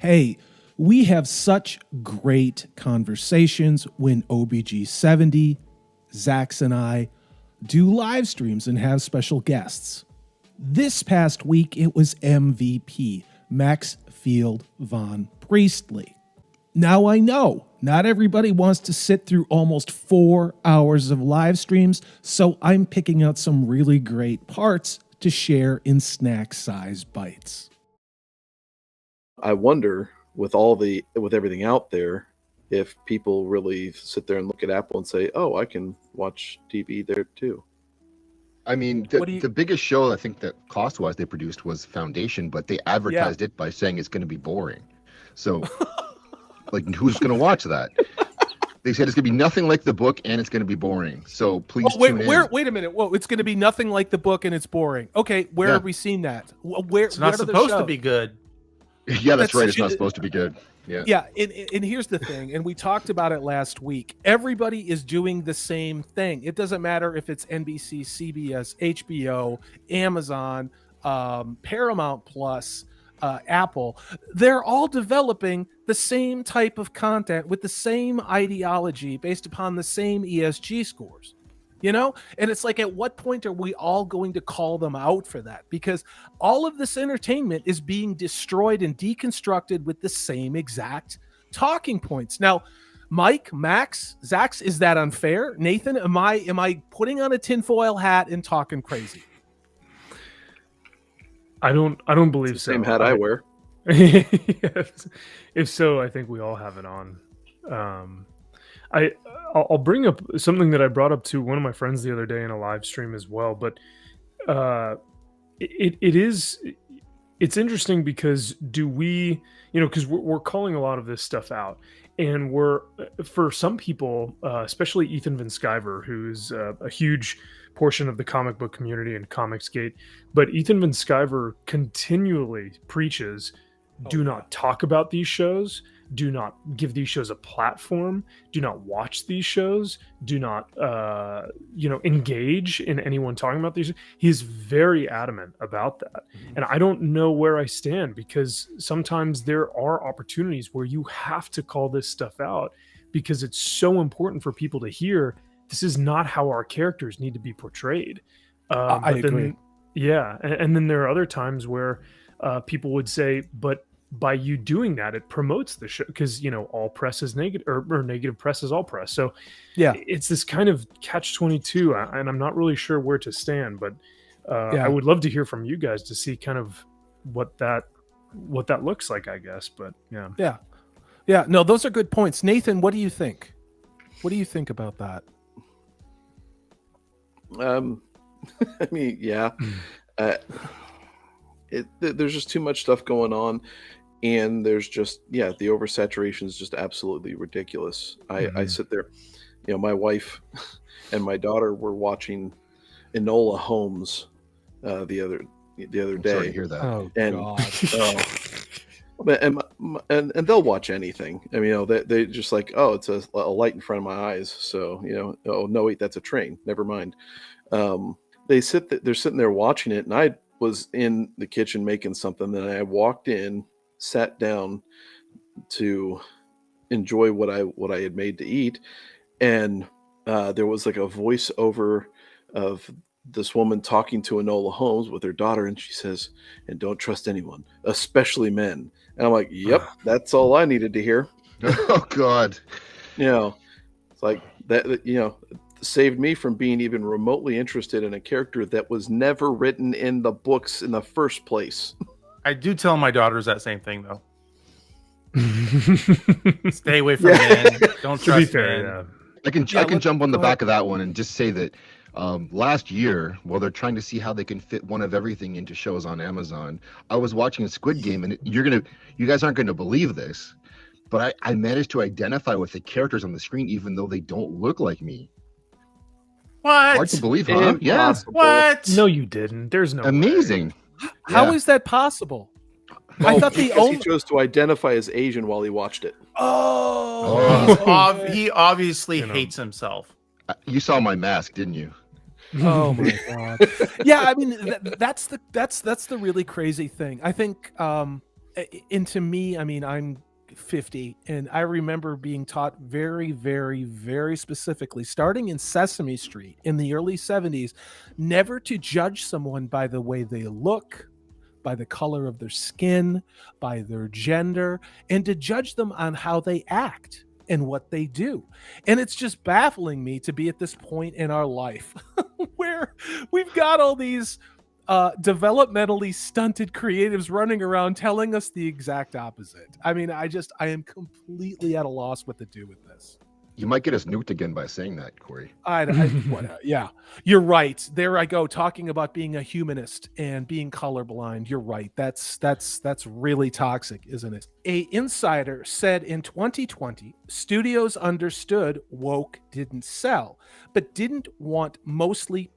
Hey, we have such great conversations when OBG70, Zax, and I do live streams and have special guests. This past week, it was MVP-Maxfield Von Priestley. Now, I know not everybody wants to sit through almost 4 hours of live streams, so I'm picking out some really great parts to share in snack-size bites. I wonder, with everything out there, if people really sit there and look at Apple and say, "Oh, I can watch TV there too." I mean, the biggest show I think that cost-wise they produced was Foundation, but they advertised it by saying it's going to be boring. So, like, who's going to watch that? They said it's going to be nothing like the book and it's going to be boring. So please tune in. Wait a minute. Whoa, it's going to be nothing like the book and it's boring. Okay, where have we seen that? Where it's not supposed to be good. Yeah, that's right. It's not supposed to be good. Yeah. Yeah, and here's the thing, and we talked about it last week. Everybody is doing the same thing. It doesn't matter if it's NBC, CBS, HBO, Amazon, Paramount Plus, Apple. They're all developing the same type of content with the same ideology based upon the same ESG scores. You know, and it's like, at what point are we all going to call them out for that? Because all of this entertainment is being destroyed and deconstructed with the same exact talking points. Now, Mike, Max, Zax, is that unfair? Nathan, am I putting on a tinfoil hat and talking crazy? I don't believe so. Same hat I wear. Yes. If so, I think we all have it on. I'll bring up something that I brought up to one of my friends the other day in a live stream as well. But it's interesting because because we're calling a lot of this stuff out, and for some people, especially Ethan Van Sciver, who's a huge portion of the comic book community and Comicsgate, but Ethan Van Sciver continually preaches, do not talk about these shows. Do not give these shows a platform. Do not watch these shows. Do not, engage in anyone talking about these. He's very adamant about that. Mm-hmm. And I don't know where I stand, because sometimes there are opportunities where you have to call this stuff out, because it's so important for people to hear this is not how our characters need to be portrayed. I agree. Yeah. And then there are other times where people would say, but by you doing that, it promotes the show, because all press is negative, or negative press is all press. So yeah, it's this kind of catch-22, and I'm not really sure where to stand. But I would love to hear from you guys to see kind of what that looks like, I guess. But yeah. No, those are good points. Nathan, what do you think? What do you think about that? I mean, yeah. There's just too much stuff going on. And there's just, the oversaturation is just absolutely ridiculous. I sit there, my wife and my daughter were watching Enola Holmes the other day. Sorry to hear that. Oh, God. And they'll watch anything. I mean, they just like, oh, it's a light in front of my eyes. So, oh no, wait, that's a train. Never mind. They're sitting there watching it, and I was in the kitchen making something. Then I walked in, sat down to enjoy what I had made to eat, and there was like a voiceover of this woman talking to Enola Holmes with her daughter, and she says, "And don't trust anyone, especially men." And I'm like, "Yep, that's all I needed to hear." Oh God, it's like that. Saved me from being even remotely interested in a character that was never written in the books in the first place. I do tell my daughters that same thing, though. Stay away from men. Don't trust men. I can jump on the back of that one and just say that last year, while they're trying to see how they can fit one of everything into shows on Amazon, I was watching Squid Game, and you guys aren't going to believe this, but I managed to identify with the characters on the screen, even though they don't look like me. What? Hard to believe, huh? Yeah. What? No, you didn't. There's no amazing. How is that possible? I thought he chose to identify as Asian while he watched it. He obviously hates himself. You saw my mask, didn't you? Oh my God. Yeah, I mean that's the really crazy thing. I think And to me, I mean, I'm 50, and I remember being taught very, very, very specifically, starting in Sesame Street in the early 70s, never to judge someone by the way they look, by the color of their skin, by their gender, and to judge them on how they act and what they do. And it's just baffling me to be at this point in our life where we've got all these developmentally stunted creatives running around telling us the exact opposite. I mean, I am completely at a loss what to do with this. You might get us nuked again by saying that, Corey. Yeah, you're right. There I go, talking about being a humanist and being colorblind. You're right. That's really toxic, isn't it? A insider said in 2020, studios understood woke didn't sell, but did not want mostly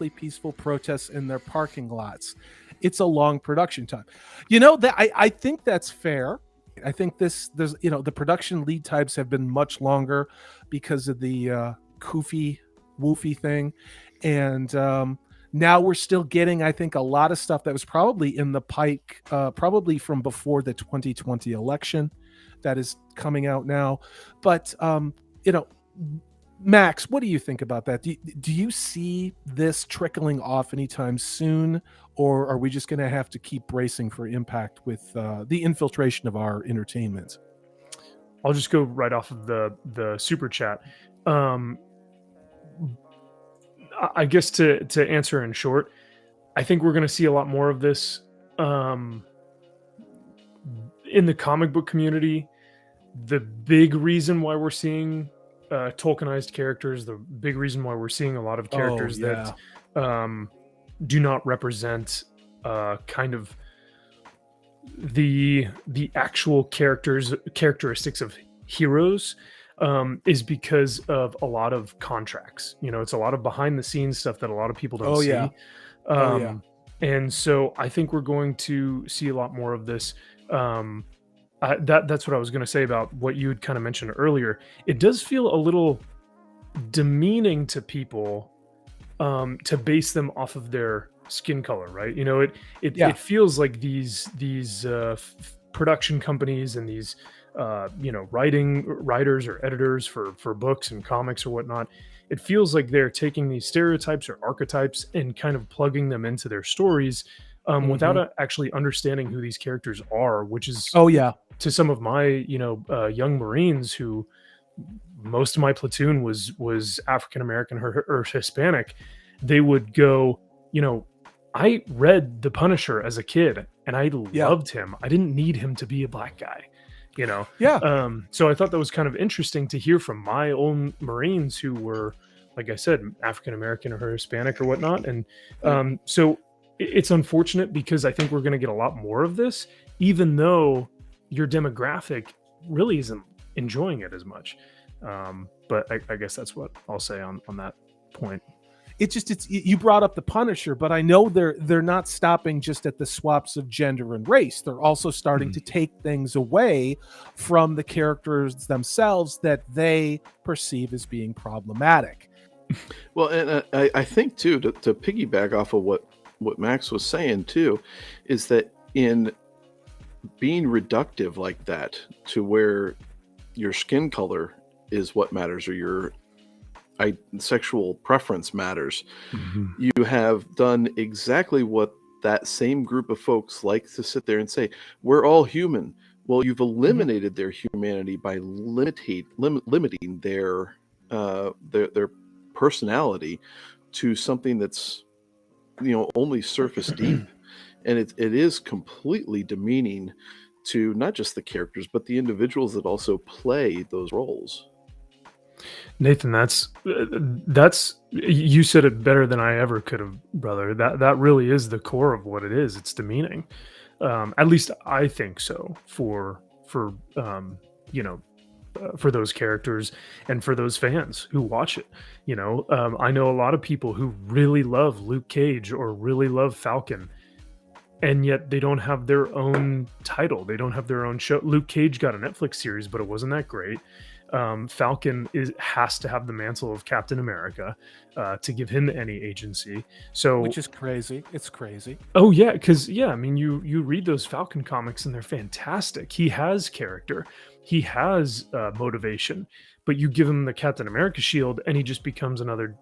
peaceful protests in their parking lots. It's a long production time. You know, that I think that's fair. I think there's the production lead times have been much longer because of the woofy thing, and now we're still getting, I think, a lot of stuff that was probably in the pike, probably from before the 2020 election, that is coming out now. But Max, what do you think about that? Do you see this trickling off anytime soon, or are we just going to have to keep bracing for impact with the infiltration of our entertainment? I'll just go right off of the super chat. I guess to answer in short, I think we're going to see a lot more of this in the comic book community. The big reason why we're seeing tokenized characters, the big reason why we're seeing a lot of characters that do not represent kind of the actual characteristics of heroes is because of a lot of contracts. It's a lot of behind the scenes stuff that a lot of people don't see. And so I think we're going to see a lot more of this. That's what I was going to say about what you had kind of mentioned earlier. It does feel a little demeaning to people to base them off of their skin color, right? It feels like these production companies and these writers or editors for books and comics or whatnot. It feels like they're taking these stereotypes or archetypes and kind of plugging them into their stories without actually understanding who these characters are, which is to some of my young Marines who most of my platoon was African American or Hispanic. They would go, I read The Punisher as a kid and I loved him. I didn't need him to be a black guy, So I thought that was kind of interesting to hear from my own Marines who were, like I said, African American or Hispanic or whatnot. And so it's unfortunate because I think we're going to get a lot more of this, even though your demographic really isn't enjoying it as much. But I guess that's what I'll say on that point. You brought up The Punisher, but I know they're not stopping just at the swaps of gender and race. They're also starting to take things away from the characters themselves that they perceive as being problematic. Well, and I think too, to piggyback off of what Max was saying too, is that in being reductive like that to where your skin color is what matters or your sexual preference matters, you have done exactly what that same group of folks like to sit there and say, we're all human. Well, you've eliminated their humanity by limiting their personality to something that's only surface deep. And it is completely demeaning to not just the characters, but the individuals that also play those roles. Nathan, that's you said it better than I ever could have, brother. That really is the core of what it is. It's demeaning. At least I think so for those characters and for those fans who watch it. I know a lot of people who really love Luke Cage or really love Falcon, and yet they don't have their own title. They don't have their own show. Luke Cage got a Netflix series, but it wasn't that great. Falcon has to have the mantle of Captain America to give him any agency. So, which is crazy. It's crazy. Oh yeah, because I mean, you read those Falcon comics and they're fantastic. He has character, he has motivation, but you give him the Captain America shield and he just becomes another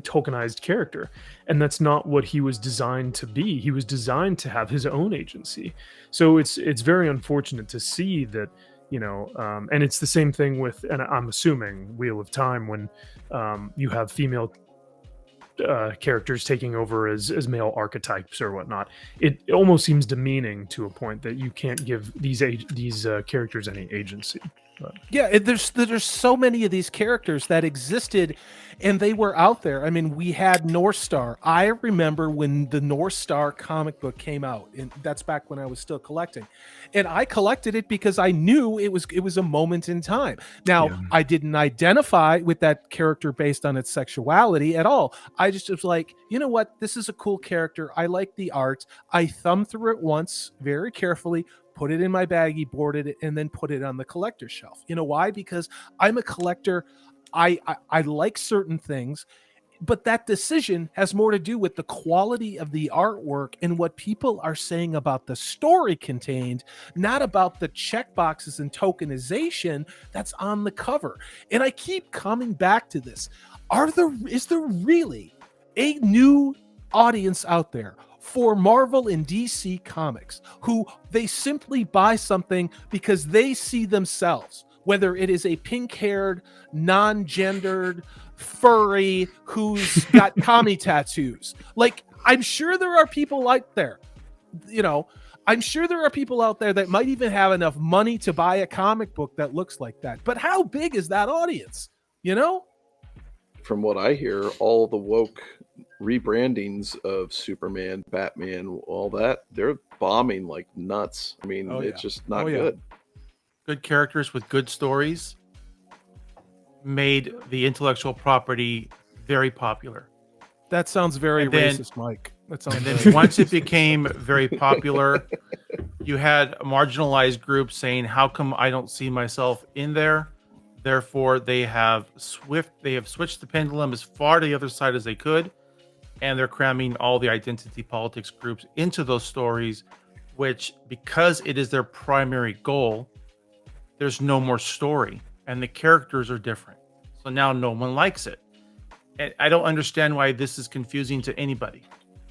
tokenized character, and that's not what he was designed to be. He was designed to have his own agency. So it's very unfortunate to see that, and it's the same thing with, and I'm assuming, Wheel of Time, when you have female characters taking over as male archetypes or whatnot. It almost seems demeaning to a point that you can't give these characters any agency. But. Yeah, there's so many of these characters that existed, and they were out there. I mean, we had North Star. I remember when the North Star comic book came out, and that's back when I was still collecting. And I collected it because I knew it was a moment in time. Now, I didn't identify with that character based on its sexuality at all. I just was like, you know what? This is a cool character. I like the art. I thumbed through it once very carefully, put it in my baggie, boarded it, and then put it on the collector's shelf. You know why? Because I'm a collector. I like certain things, but that decision has more to do with the quality of the artwork and what people are saying about the story contained, not about the checkboxes and tokenization that's on the cover. And I keep coming back to this. Is there really a new audience out there for Marvel and DC comics who they simply buy something because they see themselves, whether it is a pink-haired, non-gendered, furry who's got commie tattoos? Like, I'm sure there are people out there, I'm sure there are people out there that might even have enough money to buy a comic book that looks like that. But how big is that audience? From what I hear, all the woke rebrandings of Superman, Batman, all that, they're bombing like nuts. I mean, it's just not good. Good characters with good stories made the intellectual property very popular. That sounds very racist, Mike. And then once it became very popular, you had marginalized groups saying, how come I don't see myself in there? Therefore, they have switched the pendulum as far to the other side as they could, and they're cramming all the identity politics groups into those stories, which, because it is their primary goal, there's no more story, and the characters are different. So now no one likes it. And I don't understand why this is confusing to anybody.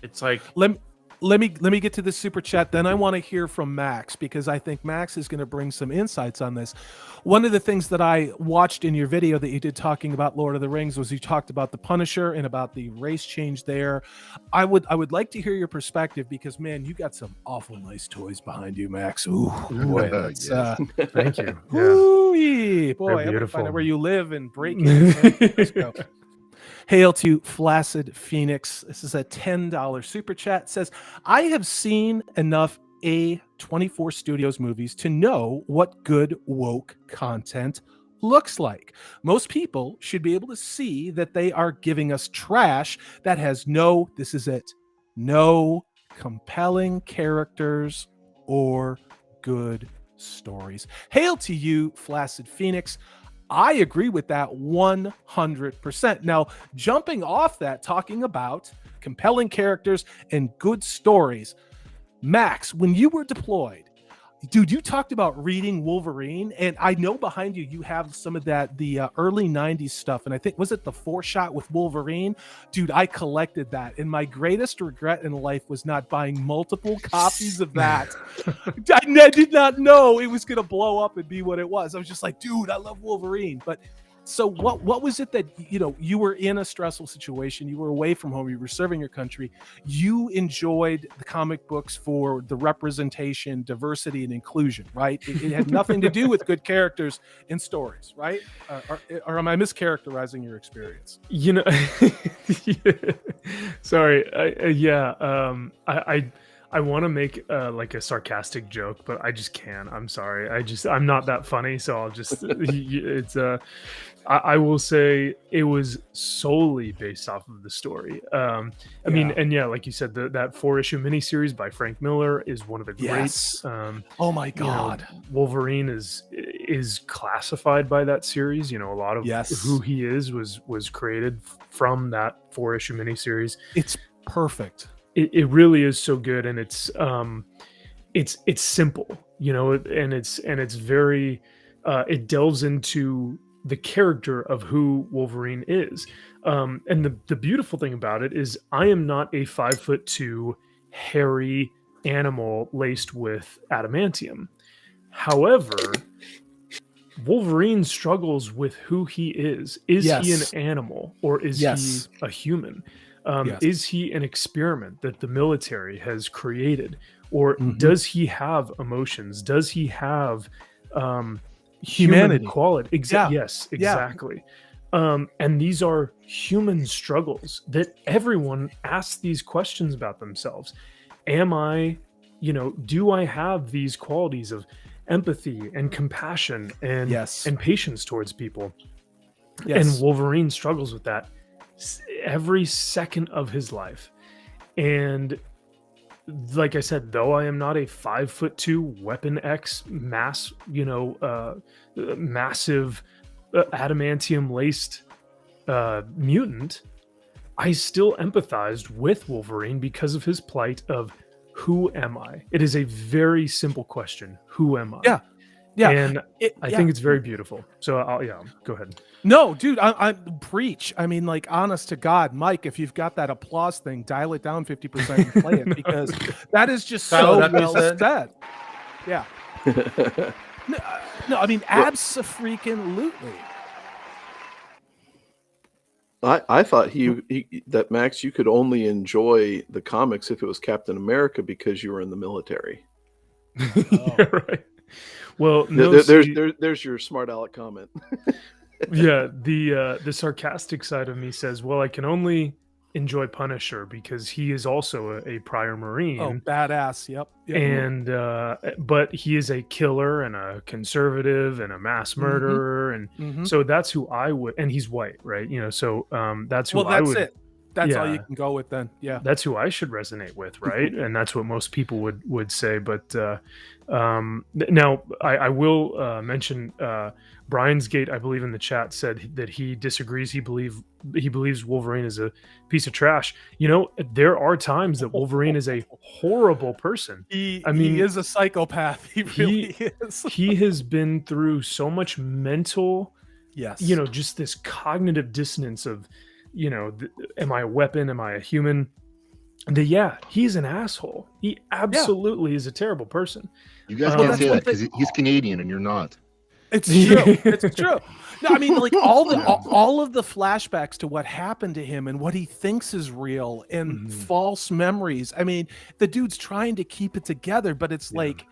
It's like, let me get to this super chat. Then I want to hear from Max, because I think Max is going to bring some insights on this. One of the things that I watched in your video that you did talking about Lord of the Rings was you talked about the Punisher and about the race change there. I would like to hear your perspective, because man, you got some awful nice toys behind you, Max. Ooh, boy, that's, thank you. Boy, I gotta find out where you live and break it. Let's go. Hail to Flaccid Phoenix. This is a $10 super chat. It says, I have seen enough A24 Studios movies to know what good woke content looks like. Most people should be able to see that they are giving us trash that has no compelling characters or good stories. Hail to you, Flaccid Phoenix. I agree with that 100%. Now, jumping off that, talking about compelling characters and good stories, Max, when you were deployed, dude, you talked about reading Wolverine, and I know behind you have some of the early 90s stuff, and I think, was it the 4-shot with Wolverine? Dude, I collected that, and my greatest regret in life was not buying multiple copies of that. I did not know it was going to blow up and be what it was. I was just like, dude, I love Wolverine. But so what was it that, you were in a stressful situation, you were away from home, you were serving your country, you enjoyed the comic books for the representation, diversity, and inclusion, right? It had nothing to do with good characters and stories, right? Or am I mischaracterizing your experience? Sorry. I want to make like a sarcastic joke, but I just can't. I'm sorry. I'm not that funny, so I'll just. I will say it was solely based off of the story. I mean, and yeah, like you said, that 4-issue miniseries by Frank Miller is one of the greats. Oh my God. Wolverine is classified by that series. You know, a lot of who he is was created from that 4-issue miniseries. It's perfect. It really is so good, and it's simple, you know, and it's very it delves into the character of who Wolverine is. And the beautiful thing about it is I am not a 5'2" hairy animal laced with adamantium. However, Wolverine struggles with who he is. Is he an animal, or is he a human? Is he an experiment that the military has created, or does he have emotions? Does he have humanity, quality? Yes, exactly. And these are human struggles that everyone asks these questions about themselves. Am I, do I have these qualities of empathy and compassion and patience towards people? And Wolverine struggles with that every second of his life. And like I said, though I am not a 5'2" Weapon X massive adamantium laced mutant, I still empathized with Wolverine because of his plight of who am I? It is a very simple question. Who am I? Yeah. And I think it's very beautiful. So go ahead. No, dude, I preach. I mean, like, honest to God, Mike, if you've got that applause thing, dial it down 50% and play it, because that is just so well said. Yeah. No, I mean, abso-freaking-lutely. I thought that Max, you could only enjoy the comics if it was Captain America because you were in the military. Yeah, right. Well, there's your smart aleck comment. Yeah, the sarcastic side of me says, well, I can only enjoy Punisher because he is also a prior Marine. Oh, badass. Yep. And but he is a killer and a conservative and a mass murderer, and so that's who I would. And he's white, right? So that's who I would. It. That's all you can go with then. Yeah. That's who I should resonate with, right? And that's what most people would say. But now I will mention Brian's Gate, I believe in the chat, said that he disagrees. He believes Wolverine is a piece of trash. There are times that Wolverine is a horrible person. He is a psychopath. He really is. He has been through so much mental, just this cognitive dissonance of, am I a weapon? Am I a human? He's an asshole. He absolutely is a terrible person. You guys can't say that because he's Canadian and you're not. It's true. It's true. No, I mean, like all of the flashbacks to what happened to him and what he thinks is real and false memories. I mean, the dude's trying to keep it together, but it's like,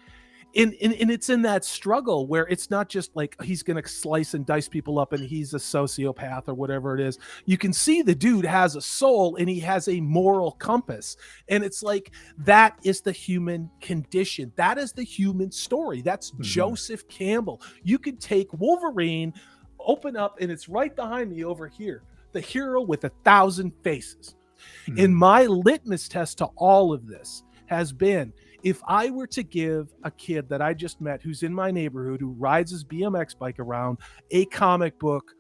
and it's in that struggle where it's not just like he's going to slice and dice people up and he's a sociopath or whatever it is. You can see the dude has a soul and he has a moral compass. And it's like, that is the human condition. That is the human story. That's Joseph Campbell. You could take Wolverine, open up, and it's right behind me over here, the hero with 1,000 faces. And my litmus test to all of this has been, if I were to give a kid that I just met who's in my neighborhood, who rides his BMX bike around, a comic book,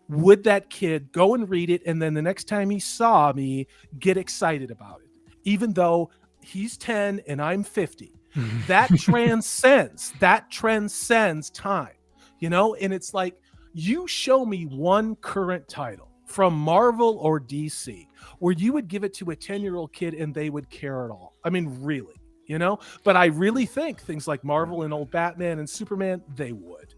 would that kid go and read it, and then the next time he saw me, get excited about it? Even though he's 10 and I'm 50. That transcends time, And it's like, you show me one current title from Marvel or DC where you would give it to a 10-year-old kid and they would care at all. I mean, really. But I really think things like Marvel and old Batman and Superman, they would.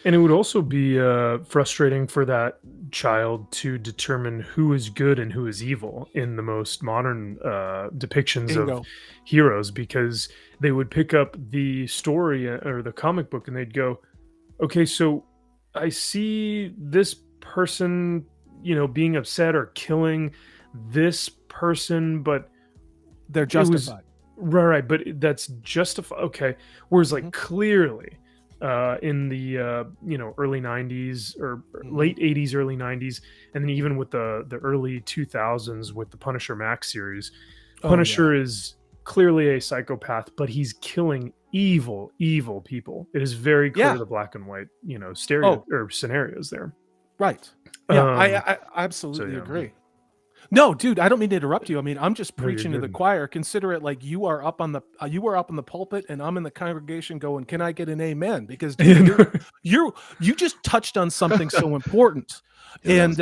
And it would also be frustrating for that child to determine who is good and who is evil in the most modern depictions of heroes, because they would pick up the story or the comic book and they'd go, okay, so I see this person, being upset or killing this person, but they're justified. Right, but that's justified. Okay. Whereas, like, clearly, in the early 90s or late 80s, early 90s, and then even with the early 2000s with the Punisher Max series. Punisher is clearly a psychopath, but he's killing evil people. It is very clear the black and white or scenarios there. Right. Yeah, I absolutely agree. No, dude, I don't mean to interrupt you. I mean, I'm just preaching to the choir. Consider it like you are up on the pulpit, and I'm in the congregation going, "Can I get an amen?" Because dude, you just touched on something so important. And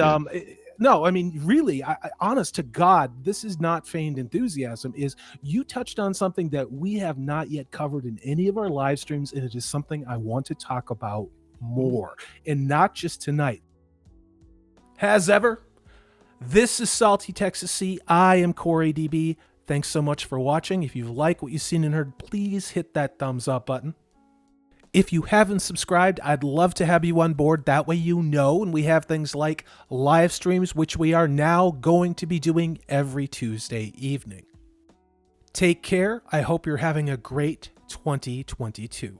no, I mean, really, honest to God, this is not feigned enthusiasm. Is you touched on something that we have not yet covered in any of our live streams, and it is something I want to talk about more, and not just tonight. As ever, this is Salty Texas C. I am Corey DB. Thanks so much for watching. If you've liked what you've seen and heard, please hit that thumbs up button. If you haven't subscribed, I'd love to have you on board. That way you know, and we have things like live streams, which we are now going to be doing every Tuesday evening. Take care. I hope you're having a great 2022.